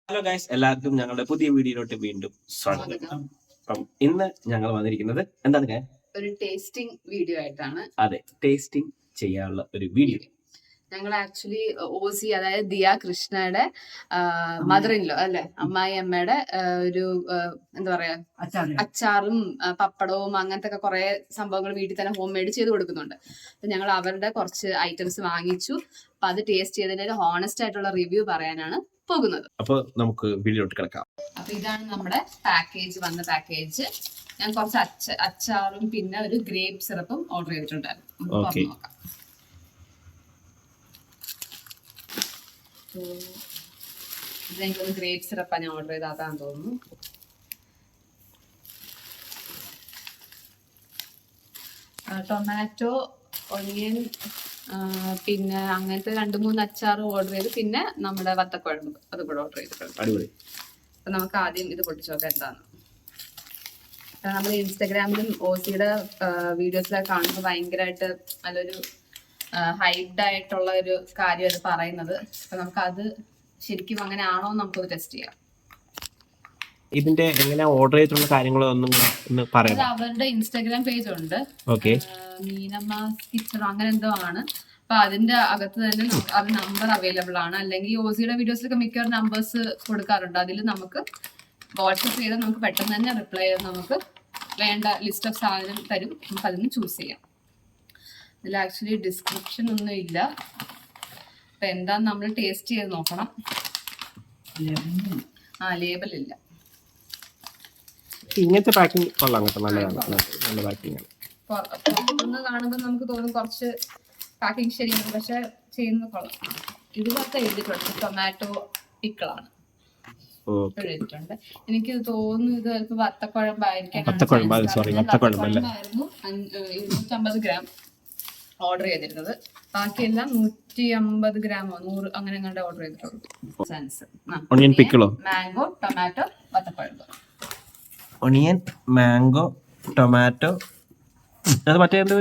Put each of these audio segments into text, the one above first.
Hello guys, എല്ലാവർക്കും ഞങ്ങളുടെ പുതിയ വീഡിയോയിലോട്ട് വീണ്ടും സ്വാഗതം. അപ്പം ഇന്ന് ഞങ്ങൾ വന്നിരിക്കുന്നത് എന്താണ് ഒരു ടേസ്റ്റിംഗ് വീഡിയോ ആയിട്ടാണ്. അതെ, ടേസ്റ്റിംഗ് ചെയ്യാനുള്ള ഒരു വീഡിയോ. ഞങ്ങൾ ആക്ച്വലി ഓസി, അതായത് ദിയ കൃഷ്ണയുടെ മദർ ഇൻ ലോ അല്ലെ, അമ്മായി അമ്മയുടെ ഒരു എന്താ പറയാ അച്ചാറും പപ്പടവും അങ്ങനത്തെ ഒക്കെ കുറെ സംഭവങ്ങൾ വീട്ടിൽ തന്നെ ഹോം മെയ്ഡ് ചെയ്ത് കൊടുക്കുന്നുണ്ട്. അപ്പൊ ഞങ്ങൾ അവരുടെ കുറച്ച് ഐറ്റംസ് വാങ്ങിച്ചു. അപ്പൊ അത് ടേസ്റ്റ് ചെയ്തതിന്റെ ഹോണസ്റ്റ് ആയിട്ടുള്ള റിവ്യൂ പറയാനാണ് പോകുന്നത്. അപ്പൊ നമുക്ക് വീഡിയോട്ട് കിടക്കാം. അപ്പൊ ഇതാണ് നമ്മുടെ പാക്കേജ്, വന്ന പാക്കേജ്. ഞാൻ കുറച്ച് അച്ചാറും പിന്നെ ഒരു ഗ്രേപ്പ് സിറപ്പും ഓർഡർ ചെയ്തിട്ടുണ്ടായിരുന്നു. നോക്കാം. ഇതെനിക്കൊരു ഗ്രേപ്പ് സിറപ്പാണ് ഞാൻ ഓർഡർ ചെയ്ത്, അതാന്ന് തോന്നുന്നു. ടൊമാറ്റോ, ഒനിയൻ, പിന്നെ അങ്ങനത്തെ 2-3 അച്ചാർ ഓർഡർ ചെയ്ത്, പിന്നെ നമ്മുടെ വത്തക്കുഴമ്പ് അത് കൂടെ ഓർഡർ ചെയ്തിട്ടുണ്ട്. അപ്പൊ നമുക്ക് ആദ്യം ഇത് പൊട്ടിച്ചു നോക്കാം എന്താണ്. നമ്മൾ ഇൻസ്റ്റാഗ്രാമിലും ഓസിയുടെ വീഡിയോസിലൊക്കെ കാണുമ്പോൾ ഭയങ്കരമായിട്ട് നല്ലൊരു ഹൈഡ് ആയിട്ടുള്ള ഒരു കാര്യം അത് പറയുന്നത്. അപ്പൊ നമുക്ക് അത് ശരിക്കും അങ്ങനെ ആണോ നമുക്കത് ടെസ്റ്റ് ചെയ്യാം. ഇതിന്റെ എങ്ങനെ ഓർഡർ ചെയ്തിട്ടുള്ള കാര്യങ്ങളൊന്നും പറയാം. അവരുടെ ഇൻസ്റ്റാഗ്രാം പേജ് ഉണ്ട്, മീനമ്മ കിച്ചൺ അങ്ങനെ എന്തോ ആണ്. അപ്പൊ അതിന്റെ അകത്ത് തന്നെ അത് നമ്പർ അവൈലബിൾ ആണ്. അല്ലെങ്കിൽ ഓസിയുടെ വീഡിയോസിലൊക്കെ മിക്കവാറും നമ്പേഴ്സ് കൊടുക്കാറുണ്ട്. അതിൽ നമുക്ക് വാട്സപ്പ് ചെയ്താൽ നമുക്ക് പെട്ടെന്ന് തന്നെ റിപ്ലൈ ചെയ്ത് നമുക്ക് വേണ്ട ലിസ്റ്റ് ഓഫ് സാധനം തരും. നമുക്ക് അതിന് ചൂസ് ചെയ്യാം. ഇതിൽ ആക്ച്വലി ഡിസ്ക്രിപ്ഷൻ ഒന്നും ഇല്ല. അപ്പൊ എന്താന്ന് നമ്മൾ ടേസ്റ്റ് ചെയ്ത് നോക്കണം. ലേബൽ ഇല്ല. ഇങ്ങനത്തെ പാക്കിംഗ് കൊള്ളാം കേട്ടോ, നല്ലതാണ്, നല്ല പാക്കിംഗ് ആണ്. പുറത്തുനിന്ന് കാണുമ്പോൾ നമുക്ക് തോന്നും കുറച്ച് പാക്കിംഗ് ശരിയാണ്, പക്ഷെ ചെയ്യുന്നത് കൊള്ളാം. ഇതിലൊക്കെ എഴുതിയിട്ടുണ്ട് ടൊമാറ്റോ പിക്കിളാണ് എഴുതിയിട്ടുണ്ട്. എനിക്ക് തോന്നുന്നു ഇത് ചിലപ്പോൾ വത്തക്കുഴമ്പായിരിക്കും. 250 ഗ്രാം ഓർഡർ ചെയ്തിരുന്നത്. ബാക്കിയെല്ലാം 150 ഗ്രാമോ 100 അങ്ങനെ കണ്ട് ഓർഡർ ചെയ്തിട്ടുള്ളൂ. മാംഗോ, ടൊമാറ്റോ, വത്തക്കുഴമ്പ്. ഒണിയൻ, മാംഗോ, ടൊമാറ്റോ, അത് മറ്റേ എന്താ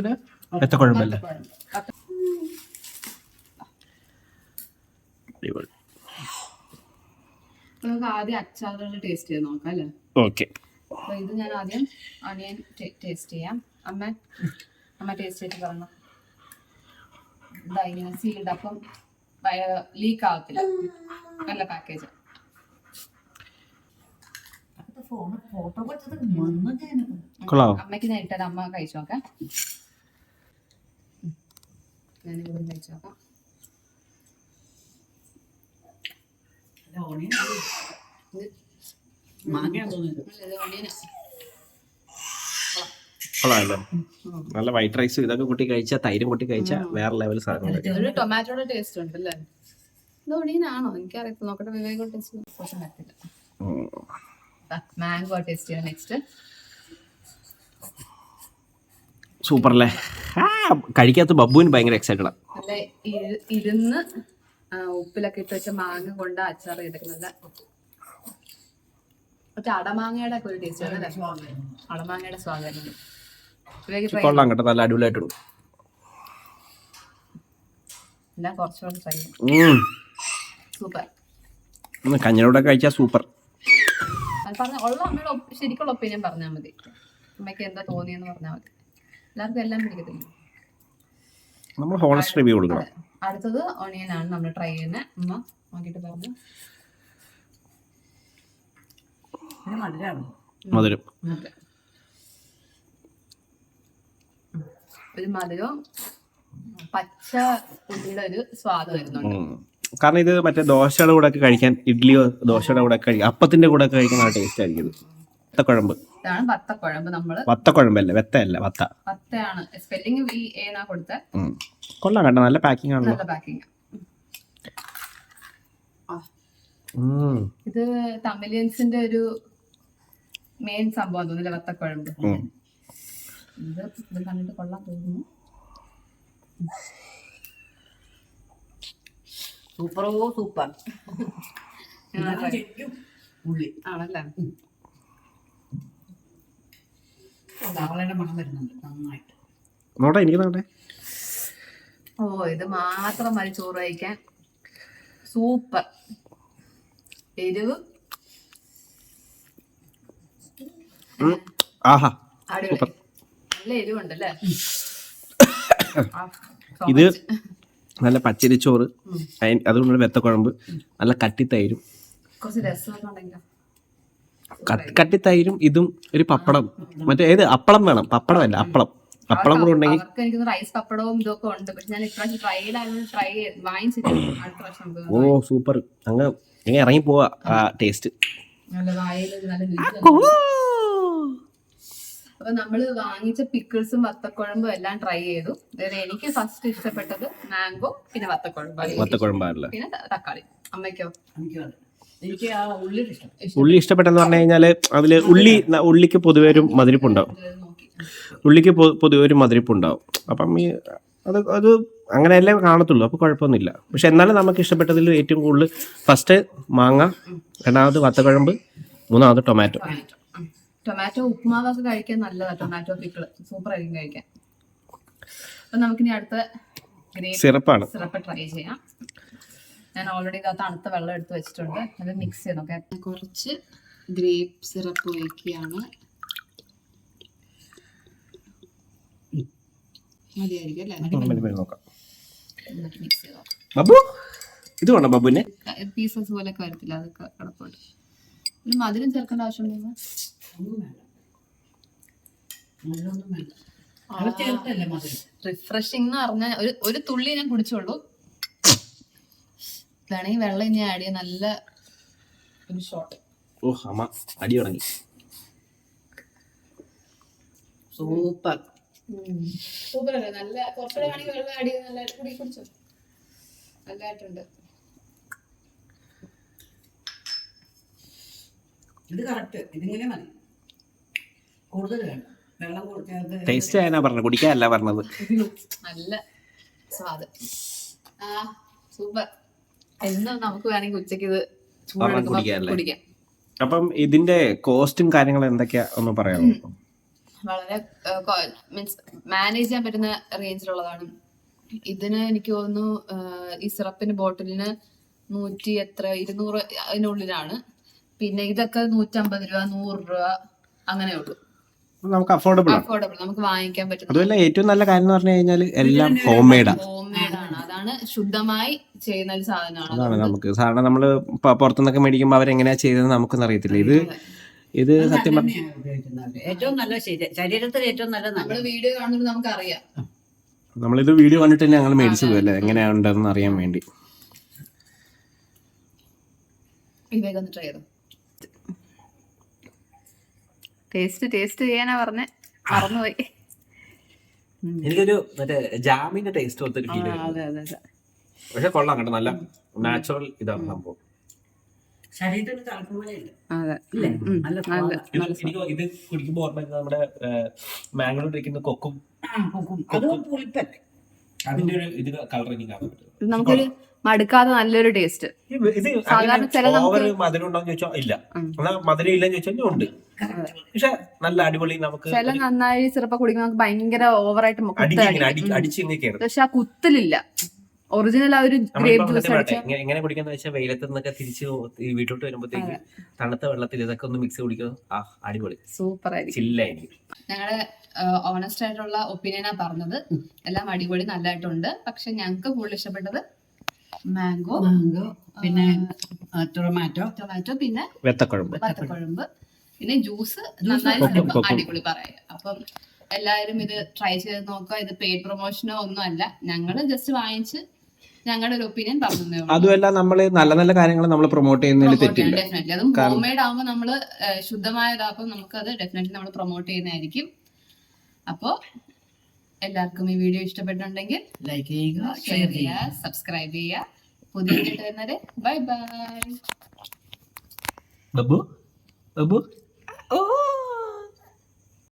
വത്തക്കുഴമ്പല്ലേ? നമുക്ക് ആദ്യം അച്ചാറുകൾ ടേസ്റ്റ് ചെയ്ത് നോക്കാം അല്ലേ? ഓക്കെ. അപ്പൊ ഇത് ഞാൻ ആദ്യം ഒണിയൻ ടേസ്റ്റ് ചെയ്യാം. അമ്മ ടേസ്റ്റ് ചെയ്തിട്ട് പറഞ്ഞു. ഇതാ ഇങ്ങനെ സീൽഡ്, അപ്പം ലീക്ക് ആവത്തില്ല. നല്ല പാക്കേജ്. അമ്മയ്ക്ക് ഞാൻ ഇട്ടത്, അമ്മ കഴിച്ചു നോക്കാം. ഞാനിവിടെ കഴിച്ചു നോക്കാം. നല്ല വൈറ്റ് റൈസ് ഇതൊക്കെ കൂട്ടി കഴിച്ചാൽ, തൈരും കൂട്ടി കഴിച്ചാൽ വേറെ ലെവൽ സാധനം. ടൊമാറ്റോയുടെ ടേസ്റ്റ് ഉണ്ട് അല്ലേ? ഇത് ഒണിയനാണോ എനിക്കറിയത്തില്ല. നോക്കട്ടെ, വിവേകോ ടേസ്റ്റ് പറ്റില്ല. മാംഗോ ടേസ്റ്റ് ചെയ്യാം. നെക്സ്റ്റ് സൂപ്പർ അല്ലേ? കഴിക്കാത്ത ബബ്ബുവിന് ഭയങ്കര എക്സൈറ്റഡ് ആണ്. നല്ല ഇരുന്ന് ഉപ്പിലൊക്കെ ഇട്ട് വെച്ച മാങ്ങ കൊണ്ട് അച്ചാർ ചെയ്തിരിക്കുന്നത്. മറ്റേ അടമാങ്ങയുടെ ഒക്കെ ഒരു ടേസ്റ്റ് ആണ്. അടമാങ്ങയുടെ സ്വാദം കൊള്ളാം കേട്ടോ, നല്ല അടിപൊളിയായിട്ടുണ്ട്. എല്ലാം കുറച്ചുകൂടെ ട്രൈ ചെയ്യാം. സൂപ്പർ. കഞ്ഞിയോടെ കഴിച്ചാൽ സൂപ്പർ. പറഞ്ഞ ഉള്ള അമ്മയുടെ ശരിക്കുള്ള ഒപ്പീനിയൻ പറഞ്ഞാൽ മതി. അമ്മയ്ക്ക് എന്താ തോന്നിയെന്ന് പറഞ്ഞാൽ മതി. എല്ലാവർക്കും എല്ലാം പിടിക്കത്തില്ല. നമ്മൾ ഹോണസ്റ്റ് റിവ്യൂ കൊടുക്കണം. അടുത്തത് ഓണിയൻ ആണ് നമ്മൾ ട്രൈ ചെയ്യുന്നത്. അമ്മ നോക്കിയിട്ട് പറഞ്ഞു. മധുരം, ഒരു മധുരവും പച്ച ഉള്ളിയുടെ ഒരു സ്വാദ് വരുന്നുണ്ട്. കാരണം ഇത് മറ്റേ ദോശയുടെ കൂടെ ഒക്കെ കഴിക്കാൻ, ഇഡ്ഡലിയോ ദോശയുടെ കൂടെ ഒക്കെ കഴിക്കാൻ, അപ്പത്തിന്റെ കൂടെ ഒക്കെ കഴിക്കാൻ നല്ല ടേസ്റ്റ് ആയിരിക്കും. വത്തക്കുഴമ്പ്. ഇതാണ് വത്തക്കുഴമ്പ്. നമ്മള് വത്തക്കുഴമ്പല്ലേ, വെത്തയല്ല, വത്തയാണ്. സ്പെല്ലിംഗ് കൊടുത്ത. കൊള്ളാം കേട്ടോ, നല്ല പാക്കിംഗ് ആണ്. നല്ല പാക്കിംഗ്. ഇത് തമിലിയൻസിന്റെ ഒരു മെയിൻ സംഭവം തോന്നില്ല, വത്തക്കുഴമ്പ്. ഇത് കണ്ടിട്ട് കൊള്ളാൻ തോന്നുന്നു. സൂപ്പറോ സൂപ്പർ ആണല്ലേ? മണം വരുന്നുണ്ട് നന്നായിട്ട്. ഓ, ഇത് മാത്രം മതി ചോറ് കഴിക്കാൻ. സൂപ്പർ. എരിവ് ആഹാ അടിപൊളി. നല്ല എരിവുണ്ടല്ലേ? ഇത് നല്ല പച്ചരിച്ചോറ്, അതുകൊണ്ടൊരു വെത്തക്കുഴമ്പ്, നല്ല കട്ടിത്തൈരും. കുറച്ച് രസമൊക്കെ ഉണ്ടെങ്കിലോ. കട്ടിത്തൈരും ഇതും ഒരു പപ്പടം, മറ്റേ ഏത് അപ്പളം വേണം, പപ്പടമല്ല അപ്പളം കൂടെ ഉണ്ടെങ്കിൽ. അവർക്ക് എനിക്ക് റൈസ് പപ്പടവും ഇതൊക്കെ ഉണ്ട്. പക്ഷെ ഞാൻ ഇപ്രാവശ്യം ട്രൈ വാങ്ങിച്ചിട്ട് അടുത്ത പ്രാവശ്യം നമുക്ക് ഓ സൂപ്പർ. അങ്ങ് ഇറങ്ങി പോവാ ആ ടേസ്റ്റ്. നല്ല വായിൽ നല്ല രുചി. അപ്പൊ നമ്മള് വാങ്ങിച്ച പിക്കിൾസും വത്തക്കുഴമ്പും എല്ലാം ട്രൈ ചെയ്തു. എനിക്ക് ഫസ്റ്റ് ഇഷ്ടപ്പെട്ടത് മാംഗോ, പിന്നെ വത്തക്കുഴമ്പാണല്ലോ, പിന്നെ തക്കാളി. അമ്മയ്ക്കോ? എനിക്ക് ആ ഉള്ളി ഇഷ്ടം. ഉള്ളി ഇഷ്ടപ്പെട്ടെന്ന് പറഞ്ഞു കഴിഞ്ഞാല് അതില് ഉള്ളിക്ക് പൊതുവെ ഒരു മധുരിപ്പുണ്ടാവും. ഉള്ളിക്ക് പൊതുവെ ഒരു മധുരിപ്പുണ്ടാവും. അപ്പം അത് അങ്ങനെയല്ലേ കാണത്തുള്ളൂ, അപ്പോൾ കുഴപ്പമൊന്നുമില്ല. പക്ഷെ എന്നാലും നമുക്ക് ഇഷ്ടപ്പെട്ടതിൽ ഏറ്റവും കൂടുതൽ ഫസ്റ്റ് മാങ്ങ, രണ്ടാമത് വത്തക്കുഴമ്പ്, മൂന്നാമത് ടൊമാറ്റോ. ഉപ്പുമാവൊക്കെ കഴിക്കാൻ നല്ലതാണ്. ടൊമാറ്റോ പിക്കിള് സൂപ്പർ ആയിരിക്കും കഴിക്കാൻ. അപ്പൊ നമുക്കിനി അടുത്ത സിറപ്പാണ്. സിറപ്പ് ട്രൈ ചെയ്യാം. ഞാൻ ഓൾറെഡി തണുത്ത വെള്ളം എടുത്ത് വെച്ചിട്ടുണ്ട്. അത് മിക്സ് ചെയ്ത് നോക്കാം. കുറച്ച് ഗ്രേപ്പ് സിറപ്പ് ഒഴിക്കുകയാണ്. മതിയായിരിക്കും അല്ലേ? നോക്കാം. മിക്സ് ചെയ്ത് നോക്കാം. ബബു ഇത് വേണം, ബബുവിനെ പീസസ് പോലെയൊക്കെ വരത്തില്ല, അതൊക്കെ കിടപ്പുണ്ട്. ഒരു മധുരം ചേർക്കേണ്ട ആവശ്യമുണ്ടോ? റിഫ്രഷിംഗ് എന്ന് പറഞ്ഞാൽ ഒരു തുള്ളി ഞാൻ കുടിച്ചോളൂ. വേണമെങ്കിൽ വെള്ളം ഇനി ആഡ് ചെയ്യാൻ. നല്ല ഒരു ഷോട്ട്. ഓ അമ്മ അടി തുടങ്ങി. സൂപ്പർ സൂപ്പർ അല്ലേ? നല്ല കുറച്ചുകൂടെ വേണമെങ്കിൽ വെള്ളം ആഡ് ചെയ്ത് നല്ലതായിട്ട് കുടിച്ചോ. നല്ലതായിട്ടുണ്ട്. ഇത് കറക്റ്റ്. ഇതിങ്ങനെ മതി, കൂടുതൽ വേണം. വെള്ളം കൊടുക്കാതെ ടേസ്റ്റ് ആയാ പറഞ്ഞത്, കുടിക്കാനല്ല പറഞ്ഞത്. നല്ല സ്വാദ്. സൂപ്പർ. എന്നും നമുക്ക് വേണമെങ്കിൽ ഉച്ചക്ക് ഇത് കുടിക്കാം. അപ്പം ഇതിന്റെ കോസ്റ്റും കാര്യങ്ങളും എന്തൊക്കെയാ ഒന്ന് പറയാമോ? വളരെ മീൻസ് മാനേജ് ചെയ്യാൻ പറ്റുന്ന റേഞ്ചിലുള്ളതാണ്. ഇതിന് എനിക്ക് തോന്നുന്നു ഈ സിറപ്പിന് ബോട്ടിലിന് 200 അതിനുള്ളിലാണ്. പിന്നെ ഇതൊക്കെ 150 രൂപ, 100 രൂപ അങ്ങനെ ഉള്ളൂ. നമുക്ക് അഫോർഡബിൾ നമുക്ക് വാങ്ങിക്കാൻ പറ്റും. അതുമല്ല ഏറ്റവും നല്ല കാര്യം എന്ന് പറഞ്ഞു കഴിഞ്ഞാൽ എല്ലാം ഹോം മെയ്ഡാണ്. അതാണ് ശുദ്ധമായി ചെയ്യുന്ന ഒരു സാധനമാണ്. അതാണ് നമുക്ക് സാധാരണ നമ്മള് പുറത്തുനിന്നൊക്കെ മേടിക്കുമ്പോൾ അവരെങ്ങനെയാ ചെയ്തതെന്ന് നമുക്കൊന്നും അറിയത്തില്ല. ഇത് സത്യം പറഞ്ഞ ഏറ്റവും നല്ല ശരീരത്തിന് ഏറ്റവും നല്ല. നമ്മള് വീഡിയോ കാണുന്നത് നമുക്ക് അറിയാം. നമ്മളിത് വീഡിയോ കണ്ടിട്ട് തന്നെ ഞങ്ങൾ മേടിച്ചത് അല്ലേ, എങ്ങനെയുണ്ടെന്ന് അറിയാൻ വേണ്ടി. ഇതൊക്കെ ട്രൈ ചെയ്തു. ടേസ്റ്റ് ചെയ്യാനാ പറഞ്ഞേ, മറന്നുപോയി. എനിക്കൊരു മറ്റേ ജാമിന്റെ ടേസ്റ്റ് പോലത്തെ ഒരു ഫീൽ. പക്ഷെ കൊള്ളാം കേട്ടോ, നല്ല നാച്ചുറൽ ഇതാണ് സംഭവം. ശരീരത്തിന് തണുപ്പുപോലെയുണ്ട്. ഇത് കുടിക്കുമ്പോൾ ഓർമ്മ നമ്മുടെ മാംഗ്ലൂർ ഇരിക്കുന്ന കൊക്കും പുളിപ്പല്ലേ, അതിന്റെ ഒരു ഇത് കളർ എനിക്ക് കാണാൻ പറ്റും. നമുക്കൊരു മടുക്കാതെ നല്ലൊരു ടേസ്റ്റ്. ഇത് ഓവർ മധുരം ഉണ്ടോന്ന് ചോദിച്ചാൽ ഇല്ല, എന്നാൽ മധുരം ഇല്ലെന്ന് ചോദിച്ചാൽ ഉണ്ട്. പക്ഷെ നല്ല അടിപൊളി. നമുക്ക് ചില നന്നായി സിറപ്പ് കുടിക്കുമ്പോൾ നമുക്ക് ഭയങ്കര ഓവറായിട്ട് അടിച്ച് പക്ഷെ ആ കുത്തലില്ല. ഒറിജിനൽ ആ ഒരു ഗ്രേപ്പ് ജ്യൂസ് എങ്ങനെ കുടിക്കാന്ന് വെച്ചാൽ വെയിലത്ത് നിന്നൊക്കെ തിരിച്ച് വീട്ടിലോട്ട് വരുമ്പോഴത്തേക്ക് തണുത്ത വെള്ളത്തിൽ ഇതൊക്കെ ഒന്ന് മിക്സ് കുടിക്കുന്നത് അടിപൊളി, സൂപ്പർ ആയിരിക്കും, ചില്ലായിരിക്കും. ഞങ്ങളുടെ ഓണസ്റ്റ് ആയിട്ടുള്ള ഒപ്പീനിയനാ പറഞ്ഞത്. എല്ലാം അടിപൊളി നല്ലതായിട്ടുണ്ട്. പക്ഷെ ഞങ്ങൾക്ക് കൂടുതൽ ഇഷ്ടപ്പെട്ടത് മാംഗോ, പിന്നെ ടൊമാറ്റോ, പിന്നെ വത്തക്കുഴമ്പ്, പിന്നെ ജ്യൂസ് നന്നായി അടിപൊളി പറയാം. അപ്പം എല്ലാവരും ഇത് ട്രൈ ചെയ്ത് നോക്കുക. ഇത് പെയ്ഡ് പ്രൊമോഷനോ ഒന്നും അല്ല, ഞങ്ങള് ജസ്റ്റ് വാങ്ങിച്ച് ഞങ്ങളുടെ ഒരു ഒപ്പീനിയൻ പറഞ്ഞു. അതുമല്ല നമ്മള് നല്ല നല്ല കാര്യങ്ങൾ നമ്മൾ പ്രൊമോട്ട് ചെയ്യുന്നതിൽ തെറ്റില്ല. ഡെഫിനറ്റ്ലി അതും ഹോം മെയ്ഡ് ആകുമ്പോൾ നമ്മള് ശുദ്ധമായതാകുമ്പോൾ നമുക്ക് അത് ഡെഫിനറ്റ്ലി നമ്മൾ പ്രൊമോട്ട് ചെയ്യുന്നതായിരിക്കും. അപ്പോ എല്ലാവർക്കും ഈ വീഡിയോ ഇഷ്ടപ്പെട്ടുണ്ടെങ്കിൽ ലൈക്ക് ചെയ്യുക, ഷെയർ ചെയ്യുക, സബ്സ്ക്രൈബ് ചെയ്യുക. പുതിയ വീഡിയോ വരുന്നവരെ ബൈ ബൈ.